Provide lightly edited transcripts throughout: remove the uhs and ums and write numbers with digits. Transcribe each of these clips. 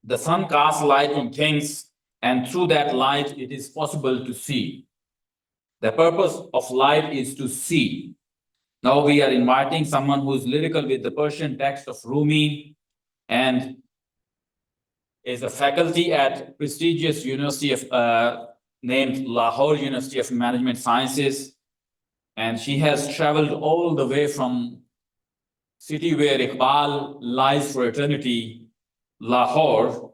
The sun casts light on things, and through that light, it is possible to see. The purpose of light is to see. Now we are inviting someone who is lyrical with the Persian text of Rumi and is a faculty at prestigious university of named Lahore University of Management Sciences, and she has traveled all the way from city where Iqbal lies for eternity, Lahore,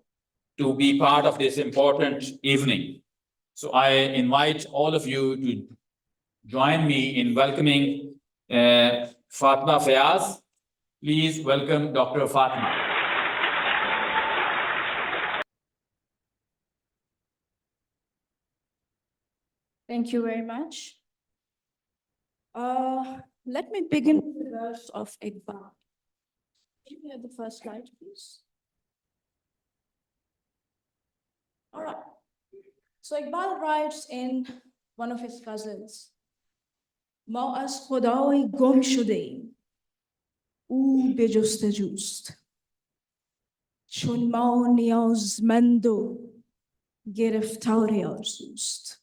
to be part of this important evening. So I invite all of you to join me in welcoming Fatima Fayyaz. Please welcome Dr. Fatima. Thank you very much. Let me begin with the verse of Iqbal. Can we have the first slide, please? All right. So Iqbal writes in one of his ghazals, ما از خدای گم شده M O به جستجوست چون ما نیازمند و گرفتار آرزوست.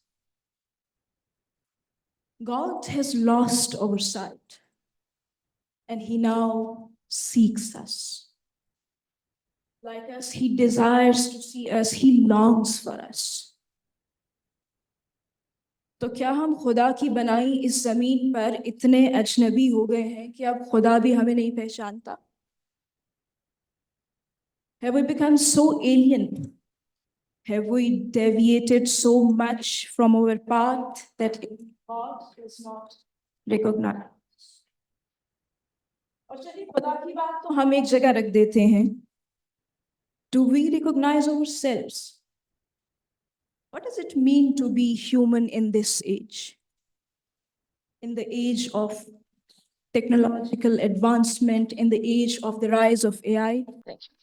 God has lost our sight, and he now seeks us. Like us, he desires to see us, he longs for us. तो क्या हम खुदा की बनाई इस जमीन पर इतने अजनबी हो गए हैं कि अब खुदा भी हमें नहीं पहचानता? Have we become so alien? Have we deviated so much from our path that God is not recognized? और चलिए खुदा की बात तो हम एक जगह रख देते हैं. Do we recognize ourselves? What does it mean to be human in this age? In the age of technological advancement, in the age of the rise of AI? Thank you.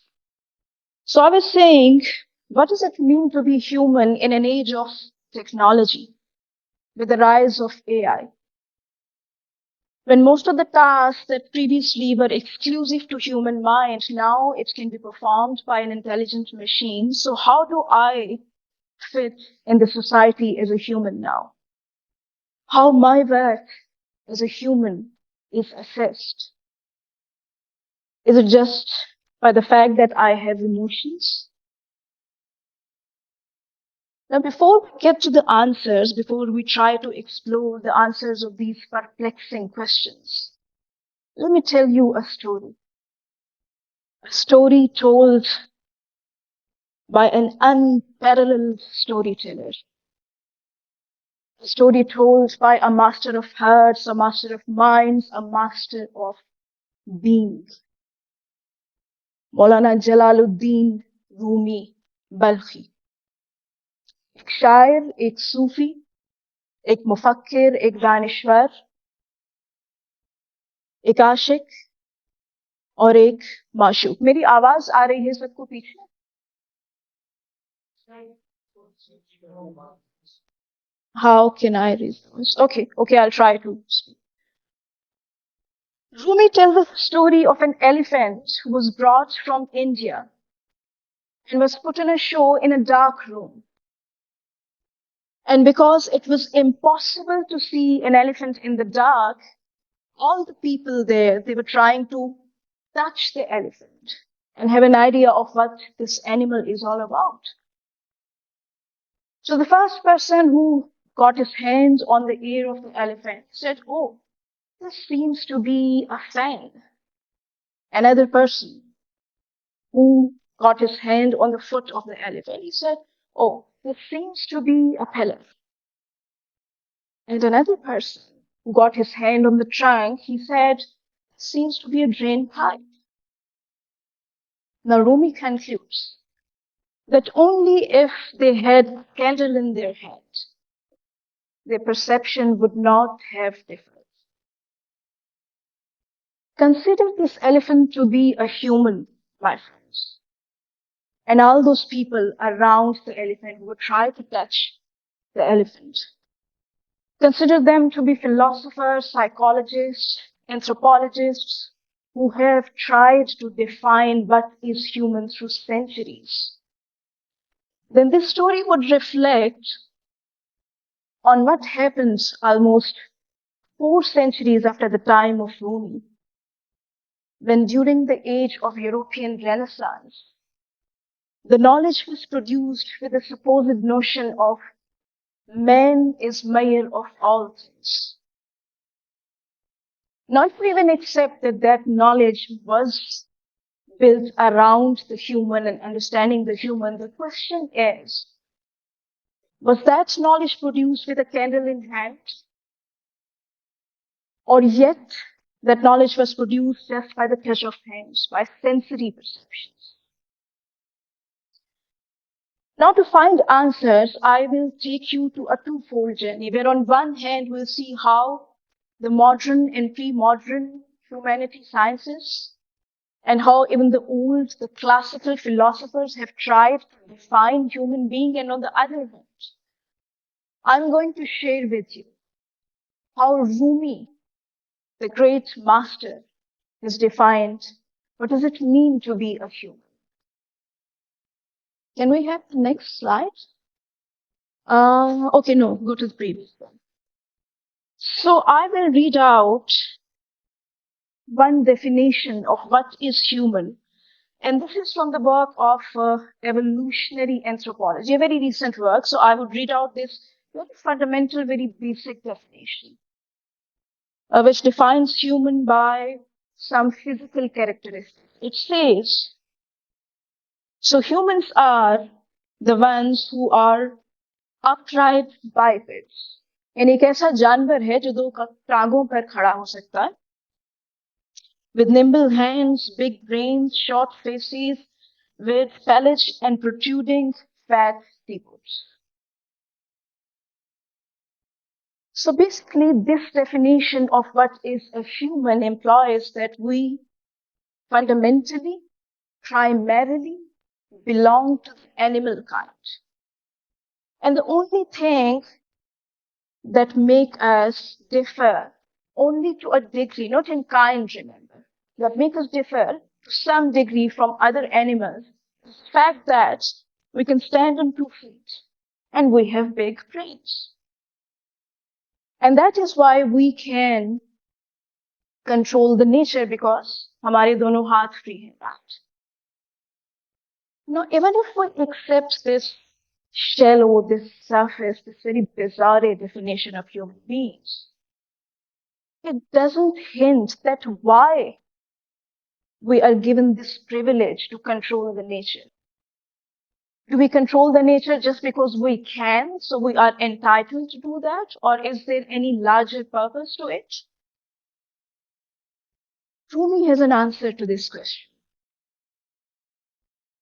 So I was saying, what does it mean to be human in an age of technology, with the rise of AI? When most of the tasks that previously were exclusive to human mind, now it can be performed by an intelligent machine. So how do I fit in the society as a human now? How my work as a human is assessed? Is it just by the fact that I have emotions? Now, before we get to the answers, before we try to explore the answers of these perplexing questions, let me tell you a story. A story told by an unparalleled storyteller. A story told by a master of hearts, a master of minds, a master of beings. Maulana Jalaluddin Rumi Balkhi. एक शायर, एक सूफी, एक मुफक्किर, एक दानिश्वर, एक आशिक और एक माशूक. मेरी आवाज आ रही है सबको पीछे? How can I read this? Okay, I'll try to speak. Rumi tells the story of an elephant who was brought from India and was put on a show in a dark room. And because it was impossible to see an elephant in the dark, all the people there, they were trying to touch the elephant and have an idea of what this animal is all about. So the first person who got his hands on the ear of the elephant said, oh, this seems to be a fan. Another person who got his hand on the foot of the elephant, he said, oh, this seems to be a pillar. And another person who got his hand on the trunk, he said, seems to be a drain pipe. Now Rumi concludes that only if they had a candle in their hand, their perception would not have differed. Consider this elephant to be a human, my friends, and all those people around the elephant who would try to touch the elephant. Consider them to be philosophers, psychologists, anthropologists, who have tried to define what is human through centuries, then this story would reflect on what happens almost 4 centuries after the time of Rumi, when during the age of European Renaissance, the knowledge was produced with the supposed notion of man is mayor of all things. Not to even accept that that knowledge was built around the human and understanding the human, the question is, was that knowledge produced with a candle in hand? Or yet that knowledge was produced just by the touch of hands, by sensory perceptions? Now, to find answers, I will take you to a twofold journey, where on one hand, we'll see how the modern and pre-modern humanity sciences and how even the old, the classical philosophers have tried to define human being. And on the other hand, I'm going to share with you how Rumi, the great master, has defined what does it mean to be a human. Can we have the next slide? Okay, no, go to the previous one. So I will read out one definition of what is human. And this is from the work of evolutionary anthropology, a very recent work. So I would read out this very fundamental, very basic definition, which defines human by some physical characteristics. It says, so humans are the ones who are upright bipeds. यानी एक ऐसा जानवर है जो दो टांगों पर खड़ा हो सकता है, with nimble hands, big brains, short faces, with pallid and protruding fat teeth. So basically, this definition of what is a human implies that we fundamentally, primarily belong to the animal kind. And the only thing that make us differ, only to a degree, not in kind, remember, that make us differ to some degree from other animals, is the fact that we can stand on 2 feet and we have big brains. And that is why we can control the nature, because हमारे दोनों हाथ free हैं, right? Now, even if we accept this shallow, this surface, this very bizarre definition of human beings, it doesn't hint that why we are given this privilege to control the nature. Do we control the nature just because we can, so we are entitled to do that? Or is there any larger purpose to it? Rumi has an answer to this question.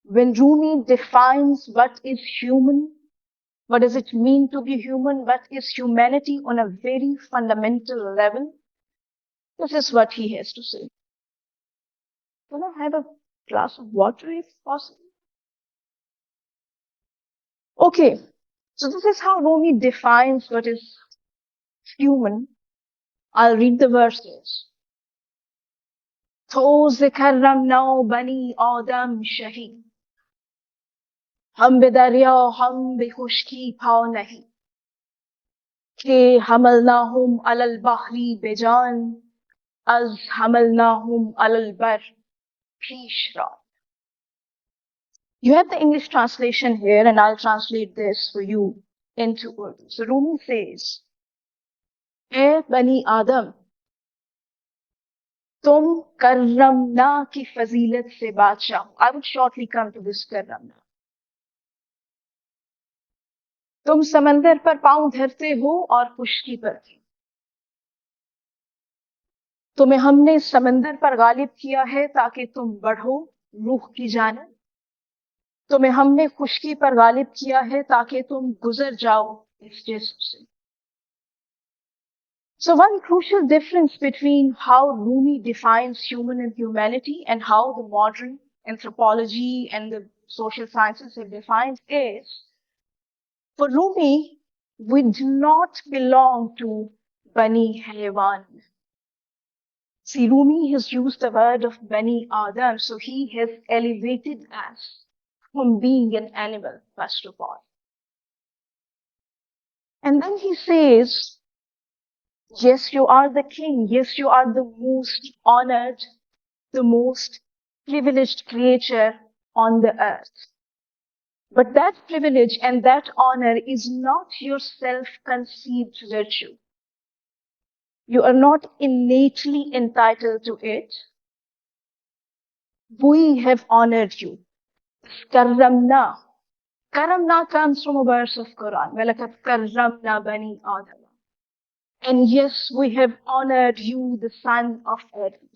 When Rumi defines what is human, what does it mean to be human, what is humanity on a very fundamental level, this is what he has to say. Can I have a glass of water if possible? Okay, so this is how Rumi defines what is human. I'll read the verses. तो ज़िकर्रम नौ बनी आदम शही, हम बेदरिया हम बेखुश्की पाओ नहीं, के हमलनाहुम अलल बहरी बेजान, अज हमलनाहुम अलल बर पीशरा. You have the English translation here, and I'll translate this for you into Urdu. So Rumi says, "ए बनी आदम, तुम करमना की फजीलत से बादशाह हो." I would shortly come to this करमना. तुम समंदर पर पांव धरते हो और खुश्की पर थे. तुम्हें हमने समंदर पर गालिब किया है ताकि तुम बढ़ो रूह की जानिब. तुम्हें हमने खुश्की पर गालिब किया है ताकि तुम गुजर जाओ इस जिस्म से. So one crucial difference between how Rumi defines human and humanity and how the modern anthropology and the social sciences have defined is, for Rumi, we do not belong to Bani Haywan. See, Rumi has used the word of Bani Adam, so he has elevated us from being an animal, first of all. And then he says, yes, you are the king. Yes, you are the most honored, the most privileged creature on the earth. But that privilege and that honor is not your self-conceived virtue. You are not innately entitled to it. We have honored you. Karramna. Karamna comes from a verse of Quran. وَلَقَدْ كَرَّمْنَا بَنِي آدَمَ. And yes, we have honored you, the son of Adam.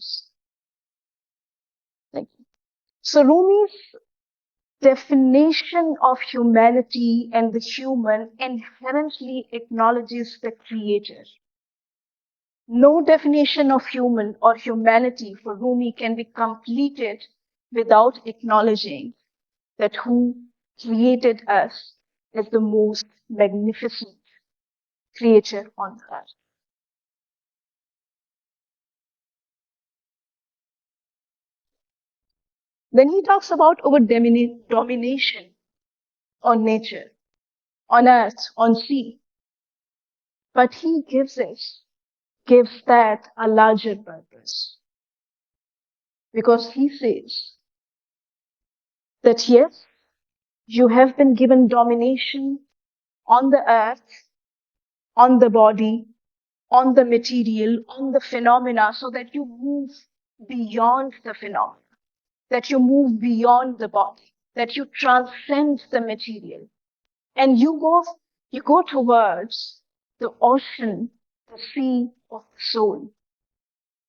Thank you. So Rumi's definition of humanity and the human inherently acknowledges the creator. No definition of human or humanity for Rumi can be completed without acknowledging that who created us as the most magnificent creature on earth. Then he talks about our domination on nature, on earth, on sea. But he gives that a larger purpose. Because he says that yes, you have been given domination on the earth, on the body, on the material, on the phenomena, so that you move beyond the phenomena, that you move beyond the body, that you transcend the material. And you go towards the ocean, the sea of the soul.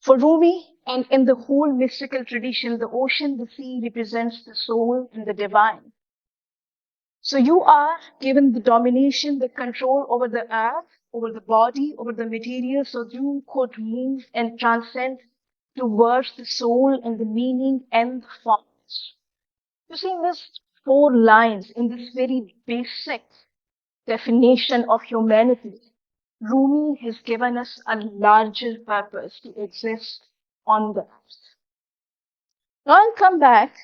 For Rumi and in the whole mystical tradition, the ocean, the sea represents the soul and the divine. So you are given the domination, the control over the earth, over the body, over the material, so you could move and transcend towards the soul and the meaning and the forms. You see, in these 4 lines, in this very basic definition of humanity, Rumi has given us a larger purpose to exist on the earth. Now I'll come back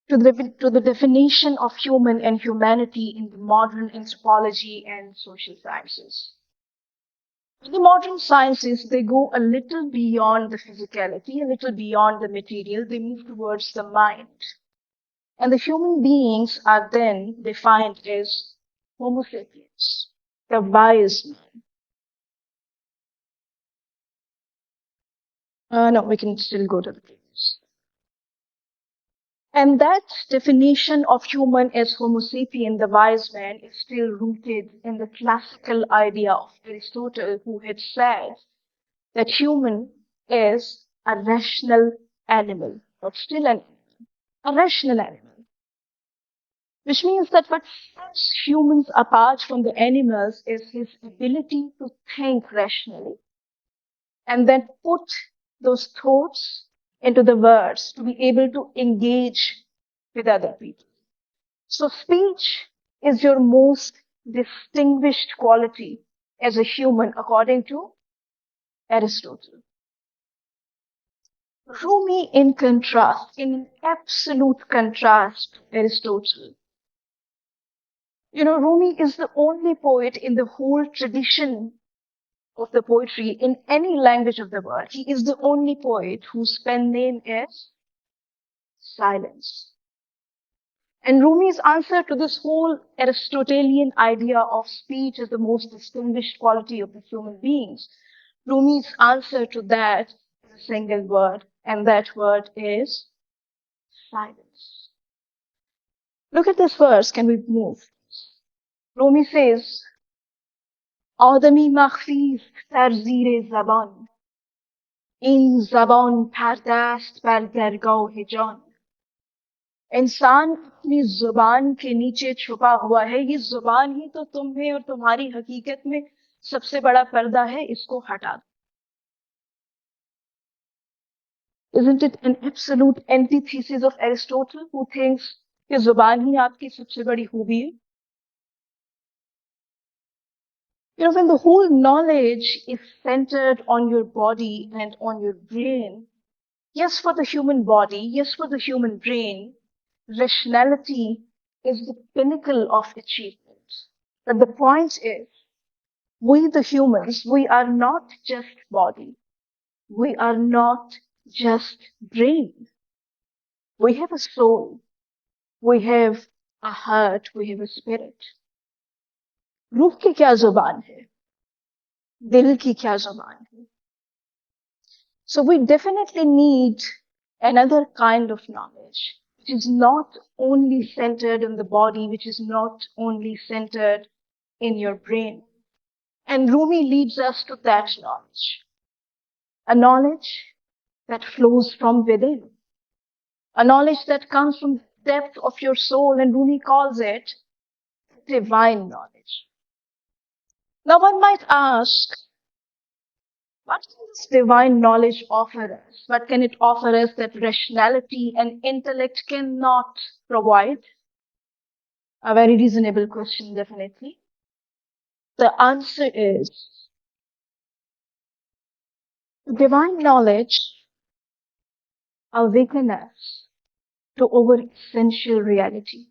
to the definition of human and humanity in the modern anthropology and social sciences. In the modern sciences, they go a little beyond the physicality, a little beyond the material. They move towards the mind. And the human beings are then defined as Homo sapiens, the wise man. No, we can still go to the previous. And that definition of human as Homo sapien, the wise man, is still rooted in the classical idea of Aristotle, who had said that human is a rational animal, but still a rational animal. Which means that what sets humans apart from the animals is his ability to think rationally and then put those thoughts into the words to be able to engage with other people. So speech is your most distinguished quality as a human, according to Aristotle. Rumi, in contrast, in absolute contrast to Aristotle, Rumi is the only poet in the whole tradition of the poetry in any language of the world. He is the only poet whose pen name is silence. And Rumi's answer to this whole Aristotelian idea of speech as the most distinguished quality of the human beings, Rumi's answer to that is a single word, and that word is silence. Look at this verse. Can we move? Rumi says, آدمی مخفی است در زیر زبان N زبان پرده است بر درگاه جان इंसान अपनी जुबान के नीचे छुपा हुआ है ये जुबान ही तो तुम्हें और तुम्हारी हकीकत में सबसे बड़ा पर्दा है इसको हटा दो Isn't it an absolute antithesis of Aristotle who thinks कि जुबान ही आपकी सबसे बड़ी खूबी है When the whole knowledge is centered on your body and on your brain, yes, for the human body, yes, for the human brain, rationality is the pinnacle of achievement. But the point is, we the humans, we are not just body. We are not just brain. We have a soul. We have a heart. We have a spirit. रूह की क्या जुबान है दिल की क्या जुबान है So we definitely need another kind of knowledge, which is not only centered in the body, which is not only centered in your brain. And Rumi leads us to that knowledge, a knowledge that flows from within, a knowledge that comes from the depth of your soul, and Rumi calls it divine knowledge. Now, one might ask, what can this divine knowledge offer us? What can it offer us that rationality and intellect cannot provide? A very reasonable question, definitely. The answer is divine knowledge awakens us to our essential reality.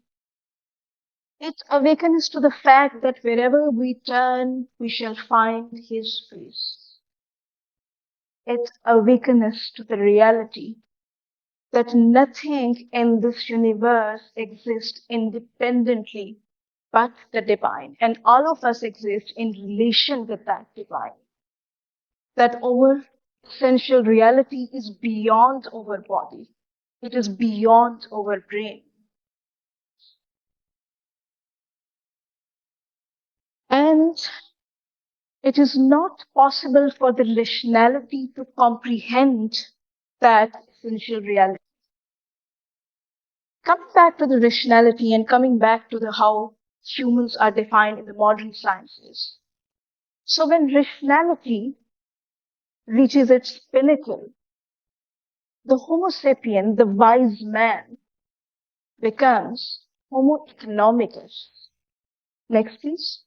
It awakens us to the fact that wherever we turn, we shall find His face. It awakens us to the reality that nothing in this universe exists independently but the divine, and all of us exist in relation with that divine. That our essential reality is beyond our body, it is beyond our brain. And it is not possible for the rationality to comprehend that essential reality. Coming back to the rationality and coming back to the how humans are defined in the modern sciences. So when rationality reaches its pinnacle, the Homo sapien, the wise man, becomes Homo economicus. Next, please.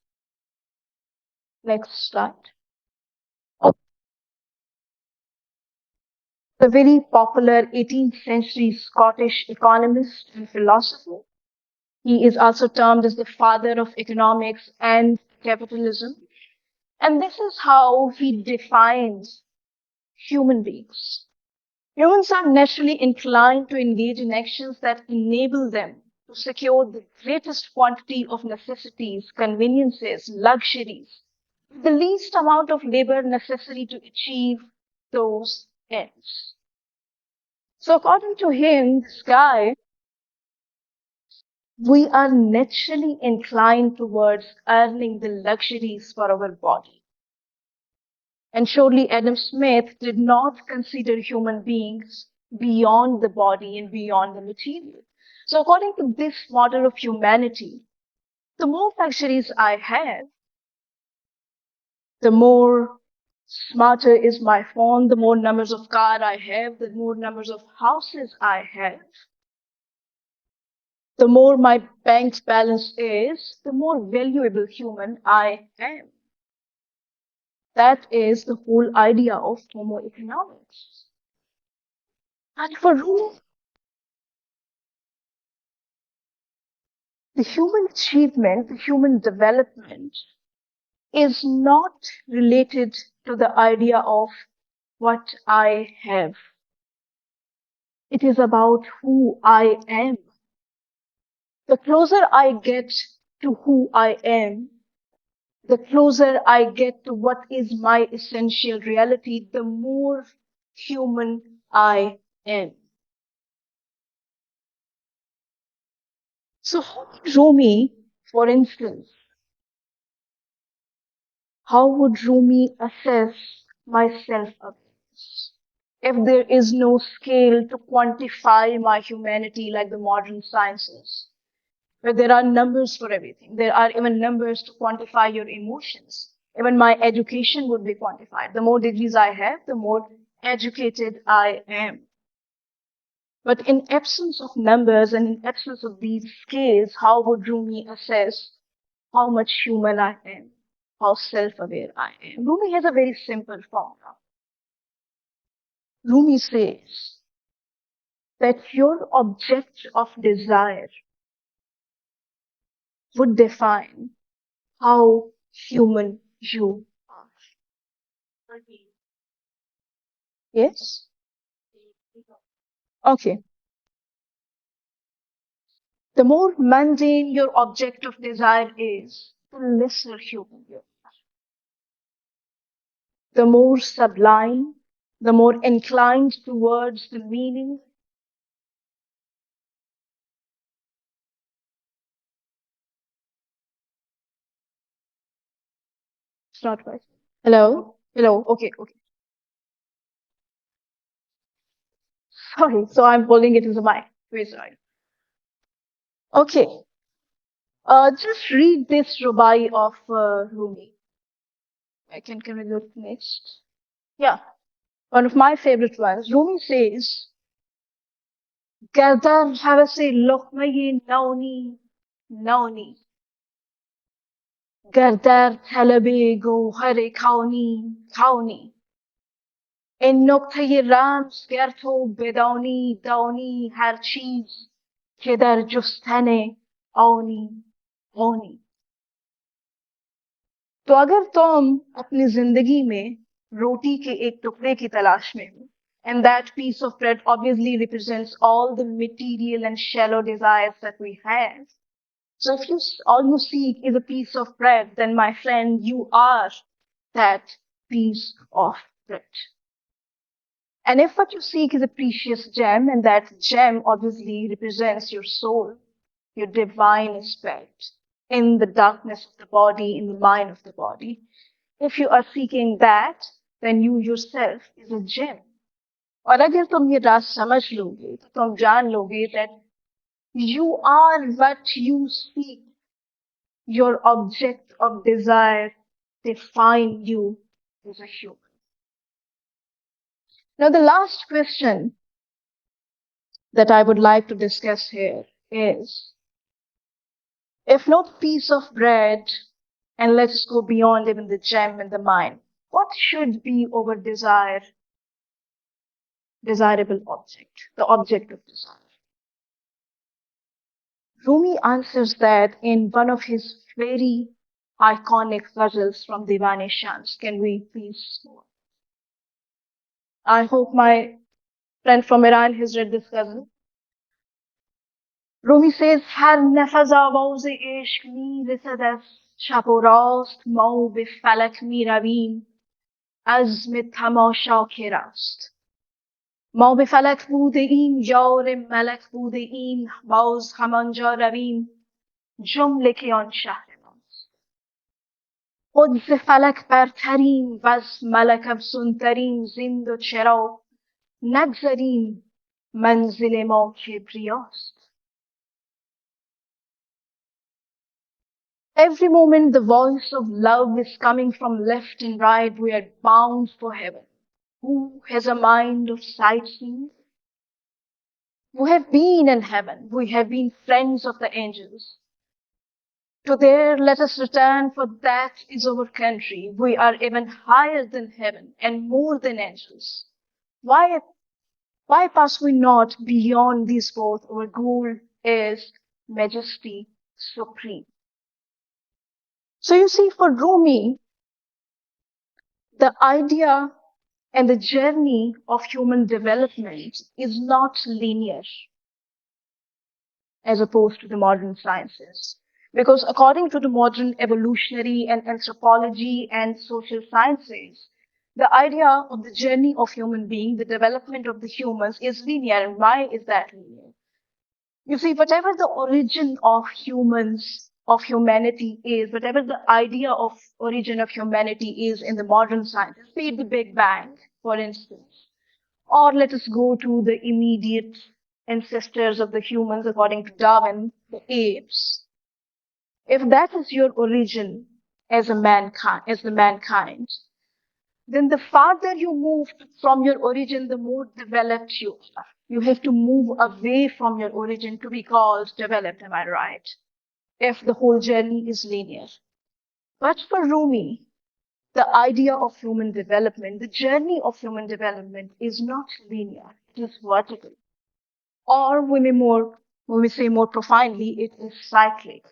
Next slide. The very popular 18th century Scottish economist and philosopher. He is also termed as the father of economics and capitalism. And this is how he defines human beings. Humans are naturally inclined to engage in actions that enable them to secure the greatest quantity of necessities, conveniences, luxuries, the least amount of labor necessary to achieve those ends. So, according to him, this guy, we are naturally inclined towards earning the luxuries for our body. And surely Adam Smith did not consider human beings beyond the body and beyond the material. So, according to this model of humanity, the more luxuries I have, the more smarter is my phone, the more numbers of car I have, the more numbers of houses I have, the more my bank's balance is, the more valuable human I am. That is the whole idea of Homo economics. And for Rumi, the human achievement, the human development is not related to the idea of what I have. It is about who I am. The closer I get to who I am, the closer I get to what is my essential reality, the more human I am. So, Rumi, for instance, how would Rumi assess my self-awareness? If there is no scale to quantify my humanity like the modern sciences, where there are numbers for everything, there are even numbers to quantify your emotions. Even my education would be quantified. The more degrees I have, the more educated I am. But in absence of numbers and in absence of these scales, how would Rumi assess how much human I am? how self-aware I am. Rumi has a very simple formula. Rumi says that your object of desire would define how human you are. Yes? Okay. The more mundane your object of desire is, the lesser human you are. The more sublime, the more inclined towards the meaning. It's not right. Hello? Hello? Okay, okay. Sorry, so I'm holding it as a mic. Very sorry. Okay. Just read this Rubai of Rumi. Can we go to next? Yeah, one of my favorite ones. Rumi says, "Gerdar havase lokmaye nauni, nauni. Gerdar talabe gohare kauni, kauni. N نقطه رمز گر تو بدانی دانی هر چیز که در جستن آنی آنی." तो अगर तुम अपनी जिंदगी में रोटी के एक टुकड़े की तलाश में हो, and that piece of bread obviously represents all the material and shallow desires that we have. So if all you seek is a piece of bread, then my friend, you are that piece of bread. And if what you seek is a precious gem, and that gem obviously represents your soul, your divine aspect in the darkness of the body, in the mind of the body, if you are seeking that, then you yourself is a gem. और अगर तुम ये राज समझ लोगे तो तुम जान लोगे that you are what you seek. Your object of desire define you as a human. Now the last question that I would like to discuss here is, if not piece of bread, and let's go beyond even the gem and the mind, what should be our desirable object, the object of desire? Rumi answers that in one of his very iconic ghazals from Diwan-e Shams. Can we please? I hope my friend from Iran has read this ghazal. Rumi says, هر نفس آواز عشق می رسد از چپ و راست ما به فلک می رویم عزم تماشاگر است ما به فلک بوده ایم یار ملک بوده ایم باز همانجا رویم جمله که آن شهر ماست خود ز فلک برتریم و از ملک افزونتریم زین دو چرا نگذریم منزل ما کبریاست. Every moment the voice of love is coming from left and right, we are bound for heaven. Who has a mind of sightseeing? We have been in heaven. We have been friends of the angels. To there let us return, for that is our country. We are even higher than heaven and more than angels. Why pass we not beyond these both? Our goal is majesty supreme. So you see, for Rumi, the idea and the journey of human development is not linear as opposed to the modern sciences. Because according to the modern evolutionary and anthropology and social sciences, the idea of the journey of human being, the development of the humans is linear. And why is that linear? You see, whatever the origin of humans, of humanity is, whatever the idea of origin of humanity is in the modern sciences, be it the Big Bang, for instance, or let us go to the immediate ancestors of the humans according to Darwin, the apes. If that is your origin as a mankind, as the mankind, then the farther you move from your origin, the more developed you are. You have to move away from your origin to be called developed, am I right? If the whole journey is linear. But for Rumi, the idea of human development, the journey of human development is not linear, it is vertical. Or we may say more profoundly, it is cyclic.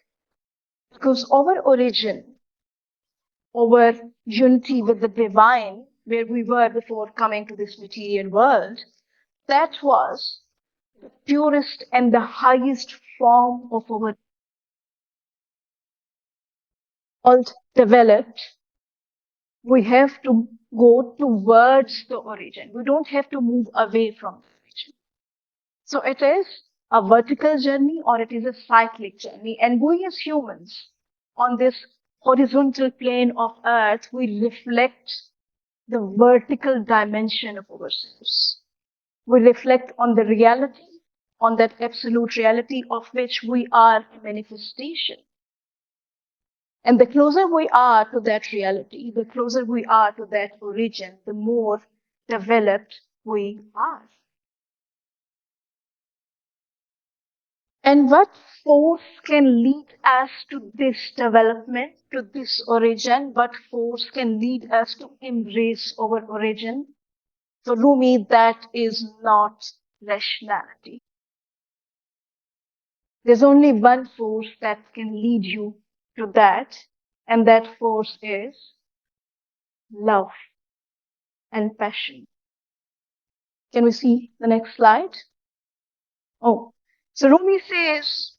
Because our origin, our unity with the divine, where we were before coming to this material world, that was the purest and the highest form of our world developed. We have to go towards the origin. We don't have to move away from the origin. So it is a vertical journey or it is a cyclic journey. And we as humans on this horizontal plane of earth, we reflect the vertical dimension of ourselves. We reflect on the reality, on that absolute reality of which we are a manifestation. And the closer we are to that reality, the closer we are to that origin, the more developed we are. And what force can lead us to this development, to this origin? What force can lead us to embrace our origin? For Rumi, that is not rationality. There's only one force that can lead you to that, and that force is love and passion. Can we see the next slide? Oh, so Rumi says,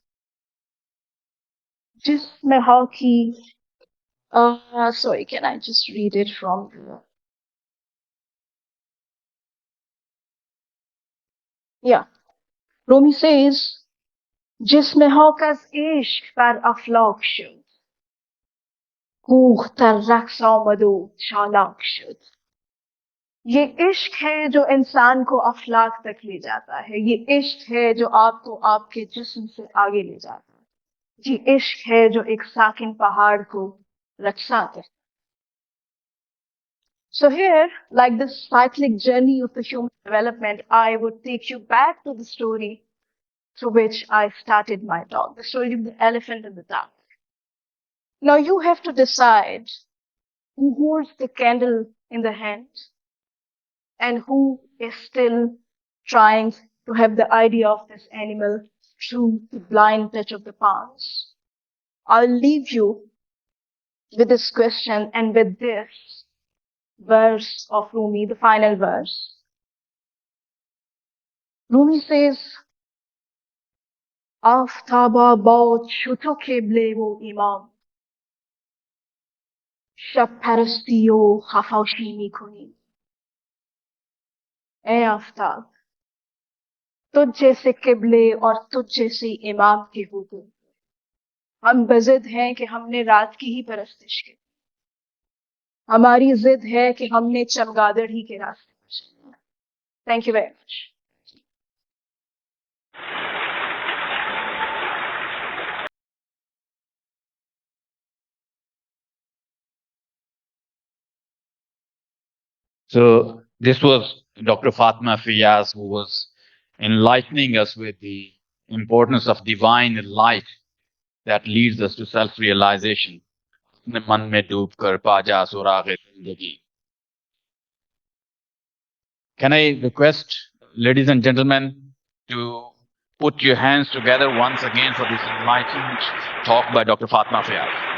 जिसमें how की, sorry, can I just read it from the, yeah. Rumi says, जिसमें हौकस इश्क पर अफलाक شد कोख तर रक्स आमद و चालाक شد. ये इश्क है जो इंसान को अफलाक तक ले जाता है. ये इश्क है जो आपको आपके जिस्म से आगे ले जाता है. ये इश्क है जो एक साकिन पहाड़ को रक्षा करता है. So here, like this cyclic journey of the human development, I would take you back to the story through which I started my talk, the story of the elephant in the dark. Now you have to decide who holds the candle in the hand and who is still trying to have the idea of this animal through the blind touch of the palms. I'll leave you with this question and with this verse of Rumi, the final verse. Rumi says, آفتابا باد شو تو قبله و ایمان شب پرستی و خفاشی میکنی. اے آفتاب تجھ جیسے قبلے اور تجھ جیسے امام کے حکم ہم بضد ہیں کہ ہم نے رات کی ہی پرستش کی. ہماری ضد ہے کہ ہم نے چمگادڑ ہی کے راستے پر چلنا. Thank you very much. So this was Dr. Fatima Fayyaz, who was enlightening us with the importance of divine light that leads us to self-realization. अपने मन में डूबकर पा जा सुराग जिंदगी. Can I request, ladies and gentlemen, to put your hands together once again for this enlightening talk by Dr. Fatima Fayyaz?